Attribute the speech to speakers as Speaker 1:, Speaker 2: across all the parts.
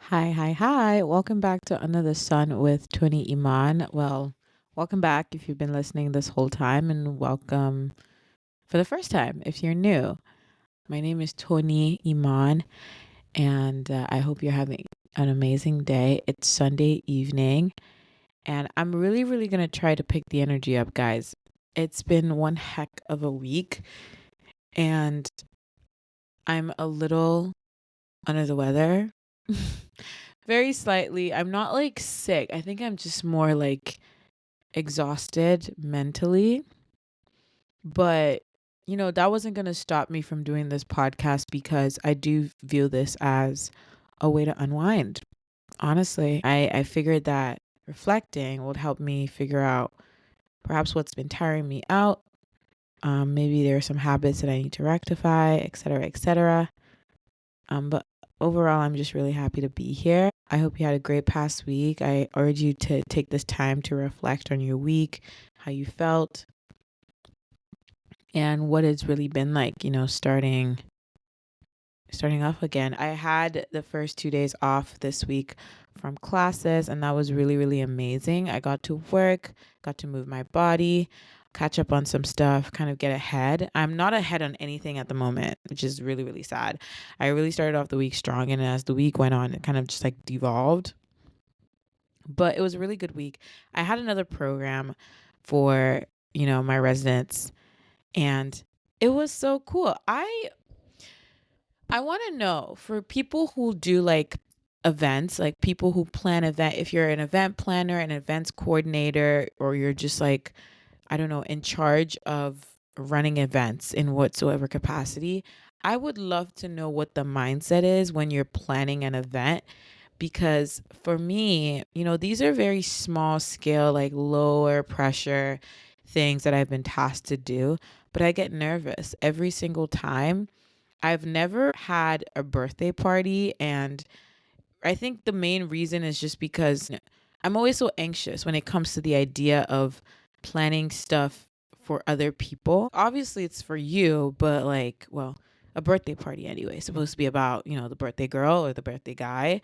Speaker 1: Hi, hi, hi. Welcome back to Another Sun with Tony Iman. Well, welcome back if you've been listening this whole time, and welcome for the first time if you're new. My name is Tony Iman, and I hope you're having an amazing day. It's Sunday evening, and I'm really, really going to try to pick the energy up, guys. It's been one heck of a week, and I'm a little under the weather. Very slightly. I'm not like sick. I think I'm just more like exhausted mentally. But, that wasn't going to stop me from doing this podcast because I do view this as a way to unwind. Honestly, I figured that reflecting would help me figure out perhaps what's been tiring me out. Maybe there are some habits that I need to rectify, et cetera, et cetera. But overall, I'm just really happy to be here. I hope you had a great past week. I urge you to take this time to reflect on your week, how you felt, and what it's really been like, starting off again. I had the first 2 days off this week from classes, and that was really, really amazing. I got to work, got to move my body, catch up on some stuff, kind of get ahead. I'm not ahead on anything at the moment, which is really, really sad. I really started off the week strong, and as the week went on, it kind of just like devolved. But it was a really good week. I had another program for, my residents, and it was so cool. I want to know for people who do like events, like people who plan event, if you're an event planner, an events coordinator, or you're just like, I don't know, in charge of running events in whatsoever capacity, I would love to know what the mindset is when you're planning an event. Because for me, these are very small scale, like lower pressure things that I've been tasked to do, but I get nervous every single time. I've never had a birthday party, and I think the main reason is just because I'm always so anxious when it comes to the idea of planning stuff for other people. Obviously, it's for you, but like, well, a birthday party anyway, it's supposed to be about, the birthday girl or the birthday guy,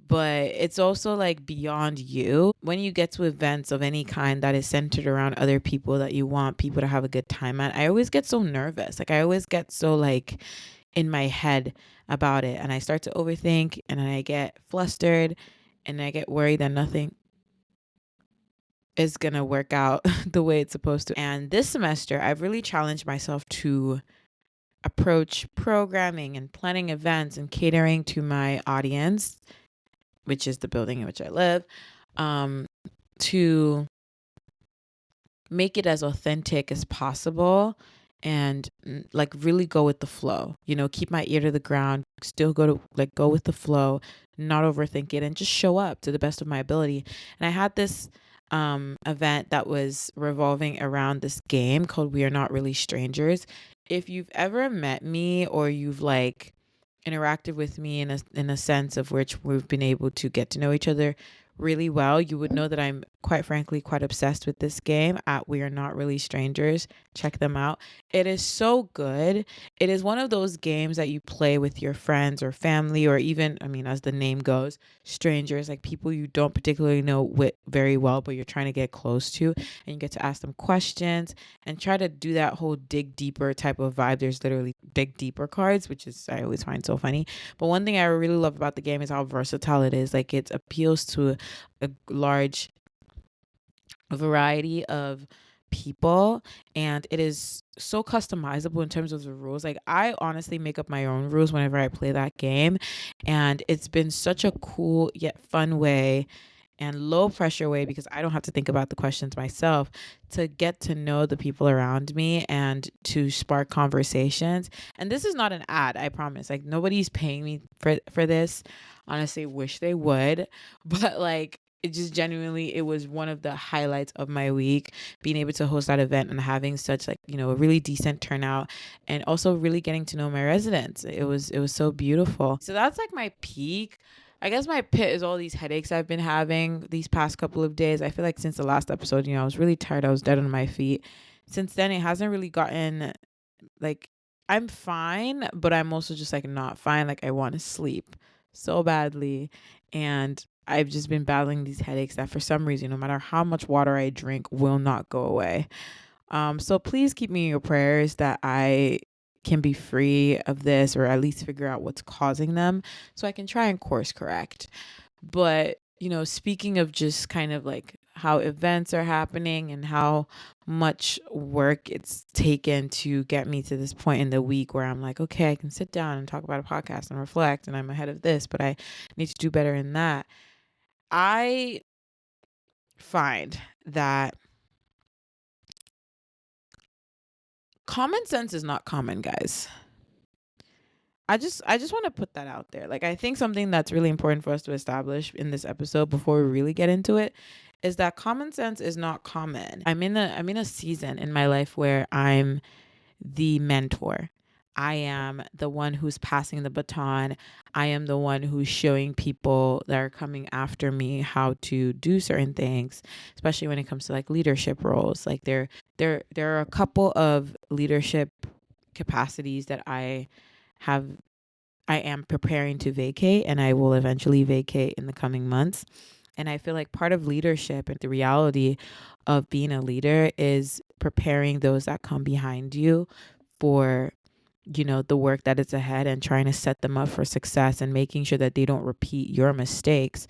Speaker 1: but it's also like beyond you. When you get to events of any kind that is centered around other people that you want people to have a good time at, I always get so nervous. Like, I always get so like in my head about it, and I start to overthink, and then I get flustered, and I get worried that nothing is going to work out the way it's supposed to. And this semester, I've really challenged myself to approach programming and planning events and catering to my audience, which is the building in which I live, um, to make it as authentic as possible and like really go with the flow. Keep my ear to the ground, still go with the flow, not overthink it, and just show up to the best of my ability. And I had this event that was revolving around this game called We Are Not Really Strangers. If you've ever met me or you've like interacted with me in a sense of which we've been able to get to know each other really well, you would know that I'm quite frankly quite obsessed with this game at We Are Not Really Strangers. Check them out. It is so good. It is one of those games that you play with your friends or family, or even, I mean, as the name goes, strangers, like people you don't particularly know very well, but you're trying to get close to, and you get to ask them questions and try to do that whole dig deeper type of vibe. There's literally dig deeper cards, which is I always find so funny. But one thing I really love about the game is how versatile it is. Like, it appeals to a large variety of people, and it is so customizable in terms of the rules. Like, I honestly make up my own rules whenever I play that game, and it's been such a cool yet fun way and low pressure way, because I don't have to think about the questions myself, to get to know the people around me and to spark conversations. And this is not an ad, I promise. Like, nobody's paying me for this. Honestly, wish they would. But like, it just genuinely, it was one of the highlights of my week, being able to host that event and having such like, a really decent turnout, and also really getting to know my residents. It was so beautiful. So that's like my peak. I guess my pit is all these headaches I've been having these past couple of days. I feel like since the last episode, I was really tired. I was dead on my feet. Since then, it hasn't really gotten like, I'm fine, but I'm also just like not fine. Like, I want to sleep. so badly. And I've just been battling these headaches that for some reason, no matter how much water I drink, will not go away. So please keep me in your prayers that I can be free of this, or at least figure out what's causing them so I can try and course correct. But, speaking of just kind of like how events are happening and how much work it's taken to get me to this point in the week where I'm like, okay, I can sit down and talk about a podcast and reflect, and I'm ahead of this, but I need to do better in that. I find that common sense is not common, guys. I just want to put that out there. Like, I think something that's really important for us to establish in this episode before we really get into it is that common sense is not common. I'm in a season in my life where I'm the mentor. I am the one who's passing the baton. I am the one who's showing people that are coming after me how to do certain things, especially when it comes to like leadership roles. Like there are a couple of leadership capacities that have I am preparing to vacate, and I will eventually vacate in the coming months. And I feel like part of leadership and the reality of being a leader is preparing those that come behind you for, the work that is ahead, and trying to set them up for success and making sure that they don't repeat your mistakes.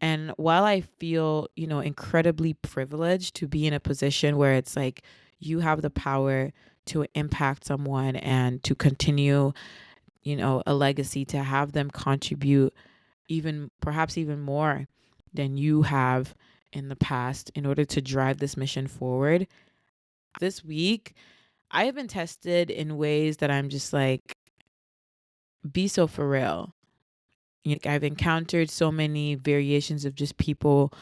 Speaker 1: And while I feel, incredibly privileged to be in a position where it's like you have the power to impact someone and to continue, a legacy, to have them contribute even perhaps even more than you have in the past in order to drive this mission forward. This week, I have been tested in ways that I'm just like, be so for real. I've encountered so many variations of just people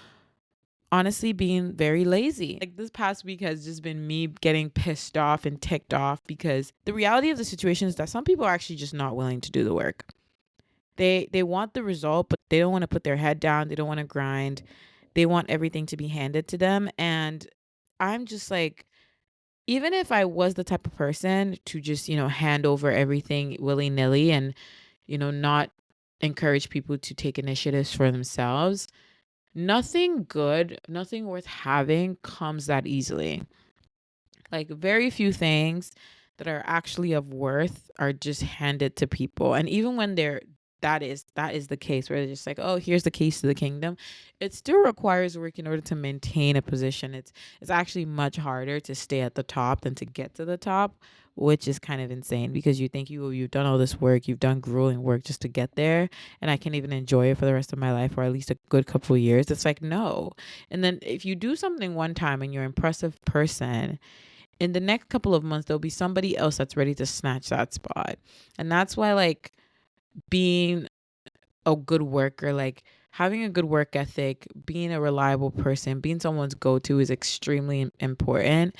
Speaker 1: honestly being very lazy. Like, this past week has just been me getting pissed off and ticked off because the reality of the situation is that some people are actually just not willing to do the work. They want the result, but they don't want to put their head down. They don't want to grind. They want everything to be handed to them. And I'm just like, even if I was the type of person to just, hand over everything willy nilly and, not encourage people to take initiatives for themselves, nothing good, nothing worth having comes that easily. Like, very few things that are actually of worth are just handed to people. And even when that is the case where they're just like, oh, here's the keys to the kingdom, it still requires work in order to maintain a position. It's actually much harder to stay at the top than to get to the top, which is kind of insane because you think you've done all this work, you've done grueling work just to get there, and I can even enjoy it for the rest of my life, or at least a good couple of years. It's like, no. And then if you do something one time and you're an impressive person, in the next couple of months there'll be somebody else that's ready to snatch that spot. And that's why, like, being a good worker, like having a good work ethic, being a reliable person, being someone's go-to is extremely important.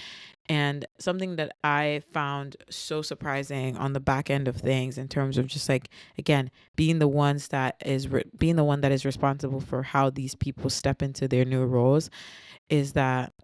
Speaker 1: And something that I found so surprising on the back end of things, in terms of just like, again, being the one that is responsible for how these people step into their new roles, is that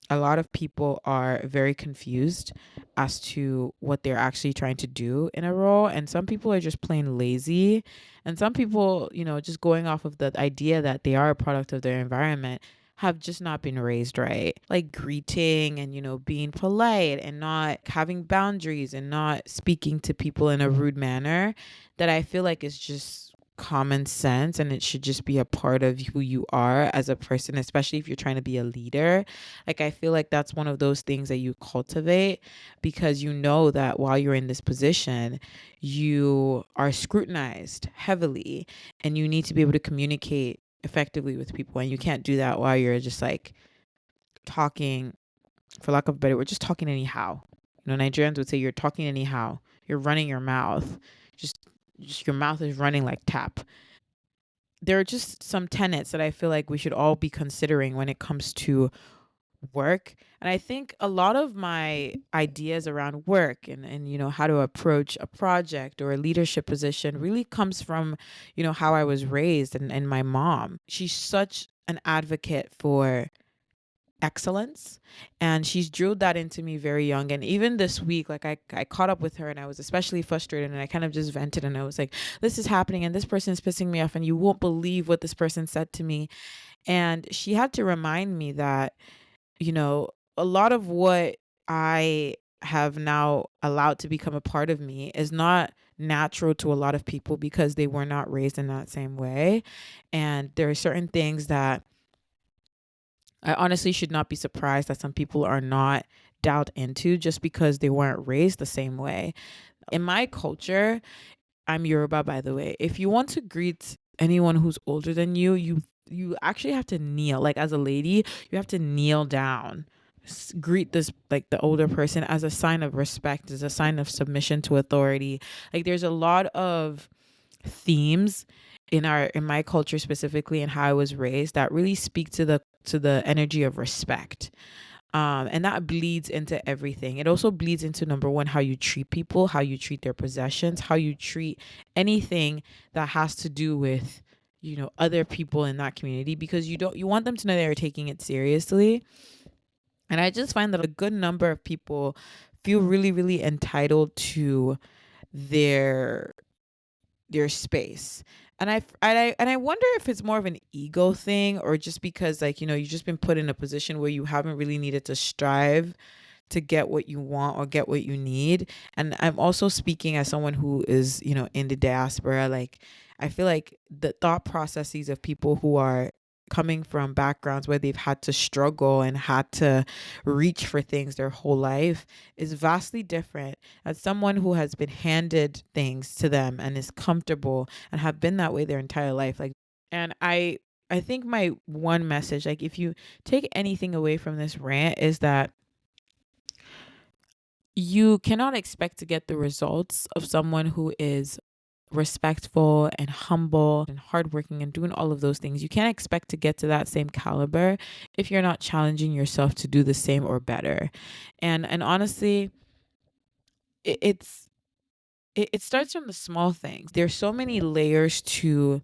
Speaker 1: a lot of people are very confused as to what they're actually trying to do in a role. And some people are just plain lazy. And some people, just going off of the idea that they are a product of their environment, have just not been raised right. Like greeting and, being polite and not having boundaries and not speaking to people in a rude manner, that I feel like is just common sense, and it should just be a part of who you are as a person, especially if you're trying to be a leader. Like, I feel like that's one of those things that you cultivate, because you know that while you're in this position, you are scrutinized heavily, and you need to be able to communicate effectively with people. And you can't do that while you're just like talking, for lack of a better word, just talking anyhow. Nigerians would say you're talking anyhow. You're running your mouth. Just your mouth is running like tap. There are just some tenets that I feel like we should all be considering when it comes to work. And I think a lot of my ideas around work and how to approach a project or a leadership position really comes from, how I was raised, and my mom. She's such an advocate for excellence. And she's drilled that into me very young. And even this week, like I caught up with her and I was especially frustrated and I kind of just vented and I was like, this is happening and this person is pissing me off and you won't believe what this person said to me. And she had to remind me that, you know, a lot of what I have now allowed to become a part of me is not natural to a lot of people because they were not raised in that same way. And there are certain things that I honestly should not be surprised that some people are not dialed into just because they weren't raised the same way. In my culture, I'm Yoruba, by the way. If you want to greet anyone who's older than you actually have to kneel. Like as a lady, you have to kneel down. Greet this like the older person as a sign of respect, as a sign of submission to authority. Like there's a lot of themes in my culture specifically and how I was raised that really speak to the energy of respect. And that bleeds into everything. It also bleeds into number one, how you treat people, how you treat their possessions, how you treat anything that has to do with, you know, other people in that community, because you want them to know they're taking it seriously. And I just find that a good number of people feel really, really entitled to their space. And I wonder if it's more of an ego thing or just because, like, you know, you've just been put in a position where you haven't really needed to strive to get what you want or get what you need. And I'm also speaking as someone who is, you know, in the diaspora. Like, I feel like the thought processes of people who are coming from backgrounds where they've had to struggle and had to reach for things their whole life is vastly different. As someone who has been handed things to them and is comfortable and have been that way their entire life, like, and I think my one message, like, if you take anything away from this rant, is that you cannot expect to get the results of someone who is respectful and humble and hardworking and doing all of those things. You can't expect to get to that same caliber if you're not challenging yourself to do the same or better. And honestly, it, it's it starts from the small things. There's so many layers to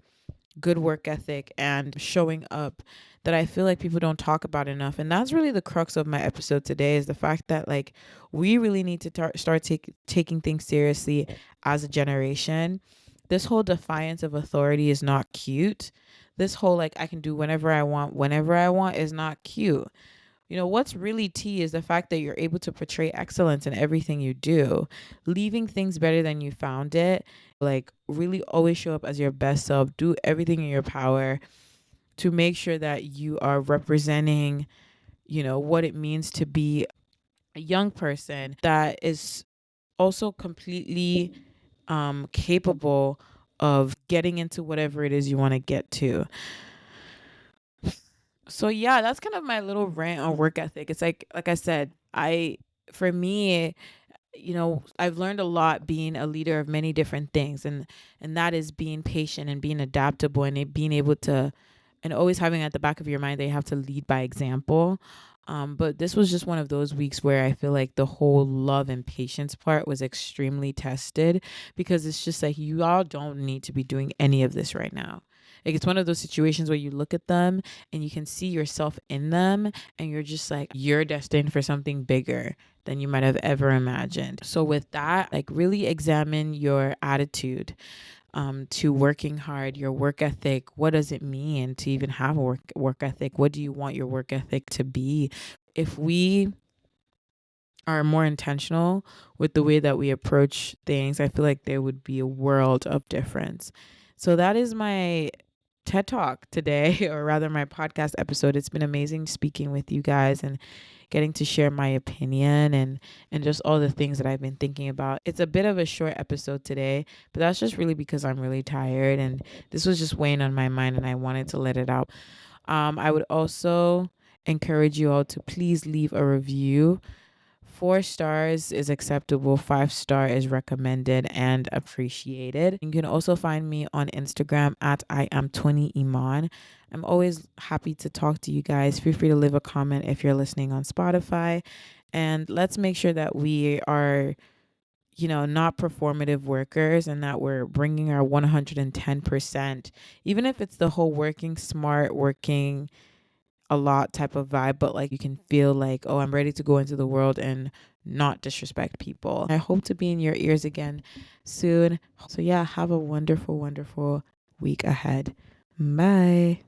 Speaker 1: good work ethic and showing up that I feel like people don't talk about enough. And that's really the crux of my episode today, is the fact that, like, we really need to start taking things seriously as a generation. This whole defiance of authority is not cute. This whole, like, I can do whenever I want is not cute. You know, what's really tea is the fact that you're able to portray excellence in everything you do, leaving things better than you found it. Like, really always show up as your best self, do everything in your power to make sure that you are representing, you know, what it means to be a young person that is also completely capable of getting into whatever it is you want to get to. So yeah, that's kind of my little rant on work ethic. It's like I said, for me, you know, I've learned a lot being a leader of many different things, and that is being patient and being adaptable and being able to, and always having at the back of your mind that you have to lead by example. But this was just one of those weeks where I feel like the whole love and patience part was extremely tested, because it's just like, you all don't need to be doing any of this right now. Like, it's one of those situations where you look at them and you can see yourself in them, and you're just like, you're destined for something bigger than you might have ever imagined. So with that, like, really examine your attitude to working hard, your work ethic. What does it mean to even have a work ethic? What do you want your work ethic to be? If we are more intentional with the way that we approach things, I feel like there would be a world of difference. So that is my TED Talk today, or rather my podcast episode. It's been amazing speaking with you guys and getting to share my opinion and just all the things that I've been thinking about. It's a bit of a short episode today, but that's just really because I'm really tired and this was just weighing on my mind and I wanted to let it out. I would also encourage you all to please leave a review. 4 stars is acceptable. 5 star is recommended and appreciated. You can also find me on Instagram at I am 20 Iman. I'm always happy to talk to you guys. Feel free to leave a comment if you're listening on Spotify. And let's make sure that we are, you know, not performative workers, and that we're bringing our 110%, even if it's the whole working smart, working a lot type of vibe, but like you can feel like, oh, I'm ready to go into the world and not disrespect people. I hope to be in your ears again soon. So yeah, have a wonderful, wonderful week ahead. Bye.